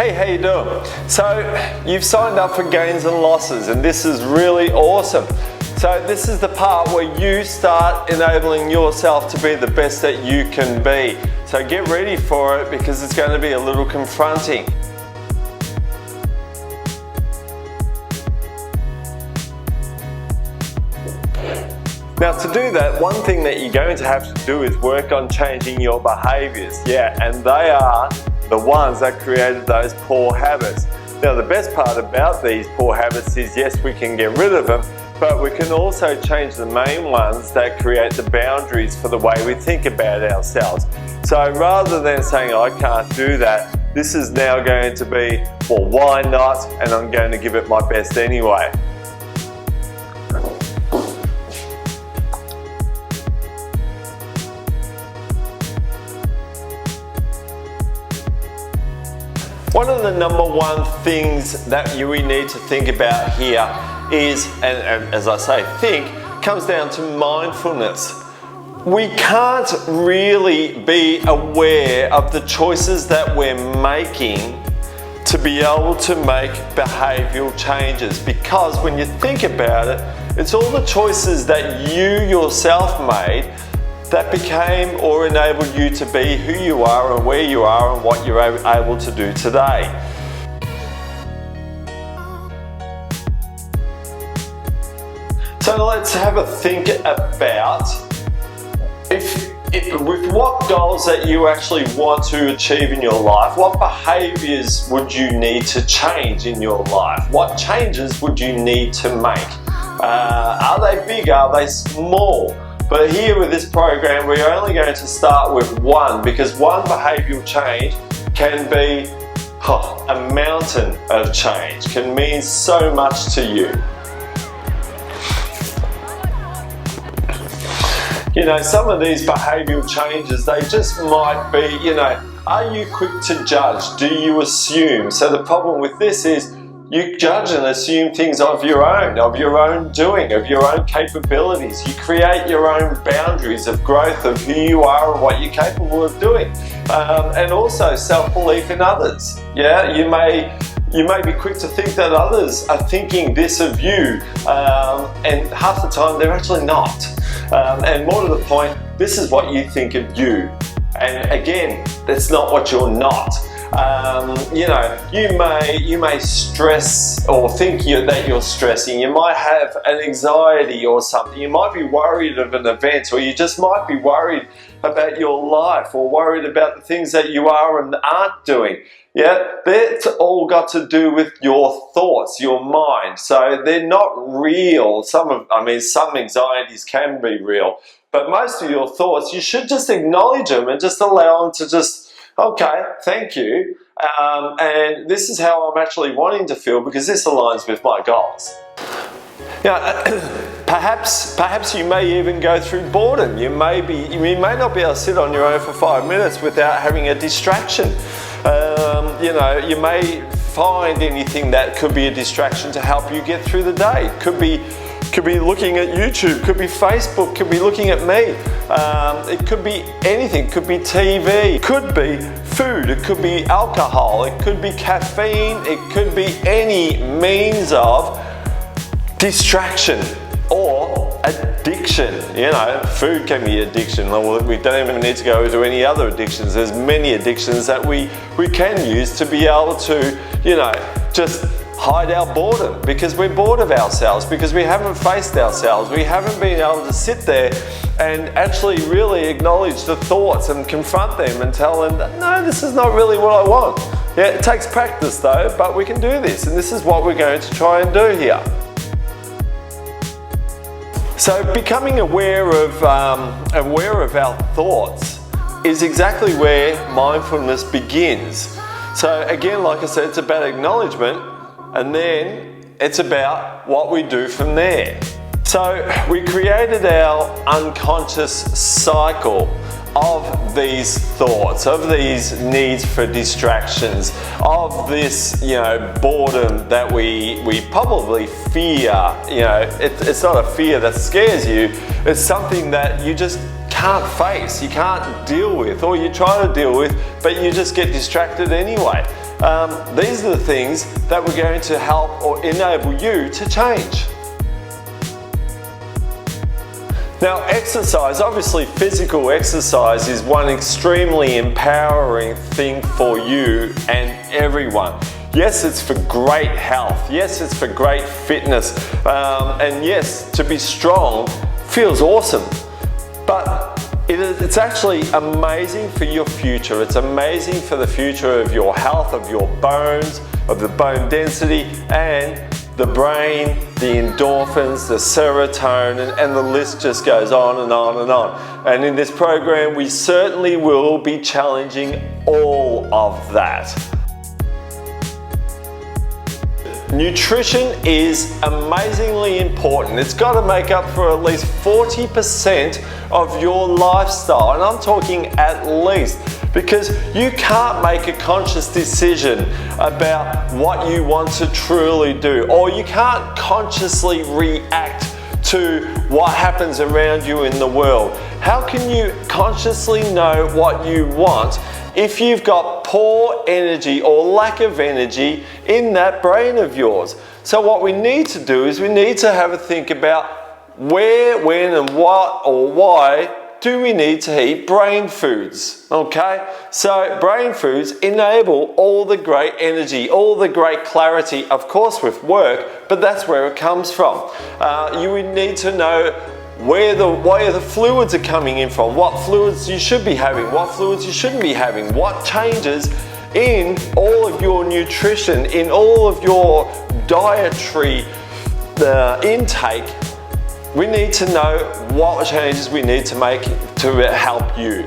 Hey, how you doing? So you've signed up for gains and losses, and this is really awesome. So this is the part where you start enabling yourself to be the best that you can be. So get ready for it, because it's going to be a little confronting. Now, to do that, one thing that you're going to have to do is work on changing your behaviors. Yeah, and they are the ones that created those poor habits. Now, the best part about these poor habits is, yes, we can get rid of them, but we can also change the main ones that create the boundaries for the way we think about ourselves. So rather than saying, I can't do that, this is now going to be, well, why not? And I'm going to give it my best anyway. One of the number one things that we need to think about here is, and as I say, think, comes down to mindfulness. We can't really be aware of the choices that we're making to be able to make behavioural changes, because when you think about it, it's all the choices that you yourself made that became or enabled you to be who you are and where you are and what you're able to do today. So let's have a think about with what goals that you actually want to achieve in your life. What behaviours would you need to change in your life? What changes would you need to make? Are they big? Are they small? But here with this program, we're only going to start with one, because one behavioural change can be a mountain of change, can mean so much to you. You know, some of these behavioural changes, they just might be, you know, are you quick to judge? Do you assume? So the problem with this is, you judge and assume things of your own doing, of your own capabilities. You create your own boundaries of growth of who you are and what you're capable of doing. And also self-belief in others. Yeah, you may be quick to think that others are thinking this of you, and half the time they're actually not. And more to the point, this is what you think of you. And again, that's not what you're not. You know, you may stress or think that you're stressing. You might have an anxiety or something. You might be worried of an event, or you just might be worried about your life, or worried about the things that you are and aren't doing. Yeah, that's all got to do with your thoughts, your mind. So they're not real. Some anxieties can be real, but most of your thoughts, you should just acknowledge them and just allow them to just, okay, thank you, and this is how I'm actually wanting to feel, because this aligns with my goals. Now, perhaps you may even go through boredom. You may not be able to sit on your own for 5 minutes without having a distraction. You know, you may find anything that could be a distraction to help you get through the day. Could be looking at YouTube, could be Facebook, could be looking at me. It could be anything, could be TV, could be food, it could be alcohol, it could be caffeine, it could be any means of distraction or addiction. You know, food can be addiction. Well, we don't even need to go into any other addictions. There's many addictions that we can use to be able to, you know, just hide our boredom, because we're bored of ourselves, because we haven't faced ourselves. We haven't been able to sit there and actually really acknowledge the thoughts and confront them and tell them, no, this is not really what I want. Yeah, it takes practice though, but we can do this, and this is what we're going to try and do here. So becoming aware of our thoughts is exactly where mindfulness begins. So again, like I said, it's about acknowledgement, and then it's about what we do from there. So we created our unconscious cycle of these thoughts, of these needs for distractions, of this, you know, boredom that we probably fear. You know, it's not a fear that scares you, it's something that you just can't face, you can't deal with, or you try to deal with, but you just get distracted anyway. These are the things that we're going to help or enable you to change. Now, exercise, obviously physical exercise is one extremely empowering thing for you and everyone. Yes, it's for great health. Yes, it's for great fitness. And yes, to be strong feels awesome. But it's actually amazing for your future. It's amazing for the future of your health, of your bones, of the bone density, and the brain, the endorphins, the serotonin, and the list just goes on and on and on. And in this program, we certainly will be challenging all of that. Nutrition is amazingly important. It's got to make up for at least 40% of your lifestyle, and I'm talking at least, because you can't make a conscious decision about what you want to truly do, or you can't consciously react to what happens around you in the world. How can you consciously know what you want if you've got poor energy or lack of energy in that brain of yours? So what we need to do is we need to have a think about where, when, and what or why do we need to eat brain foods, okay? So brain foods enable all the great energy, all the great clarity, of course with work, but that's where it comes from. You would need to know where the fluids are coming in from, what fluids you should be having, what fluids you shouldn't be having, what changes in all of your nutrition, in all of your dietary intake. We need to know what changes we need to make to help you.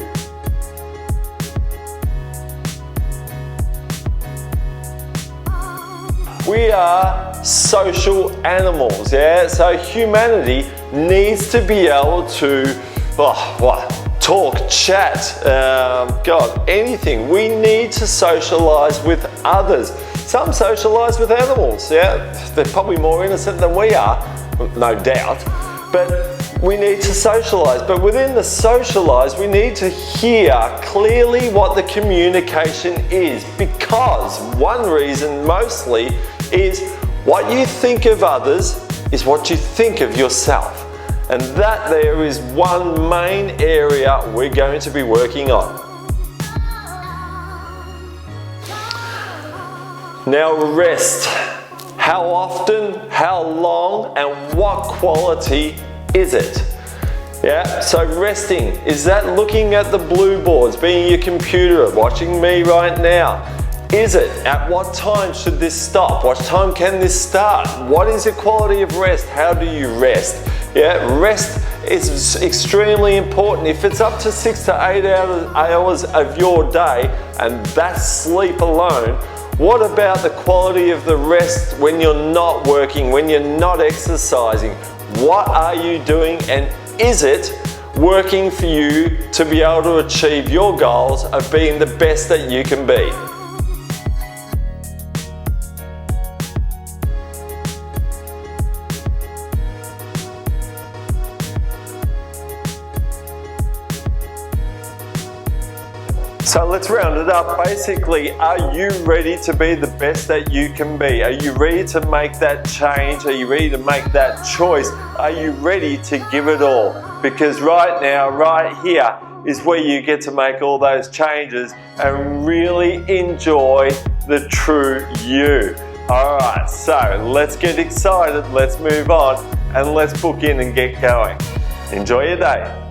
We are social animals, yeah? So humanity needs to be able to, talk, chat, God, anything. We need to socialize with others. Some socialize with animals, yeah? They're probably more innocent than we are, no doubt. But we need to socialize. But within the socialize, we need to hear clearly what the communication is, because one reason mostly is what you think of others is what you think of yourself. And that there is one main area we're going to be working on. Now, rest. How often, how long, and what quality is it? Yeah, so resting, is that looking at the blue boards, being your computer, watching me right now? Is it? At what time should this stop? What time can this start? What is the quality of rest? How do you rest? Yeah, rest is extremely important. If it's up to 6 to 8 hours of your day, and that's sleep alone, what about the quality of the rest when you're not working, when you're not exercising? What are you doing, and is it working for you to be able to achieve your goals of being the best that you can be? So let's round it up. Basically, are you ready to be the best that you can be? Are you ready to make that change? Are you ready to make that choice? Are you ready to give it all? Because right now, right here, is where you get to make all those changes and really enjoy the true you. All right, so let's get excited, let's move on, and let's book in and get going. Enjoy your day.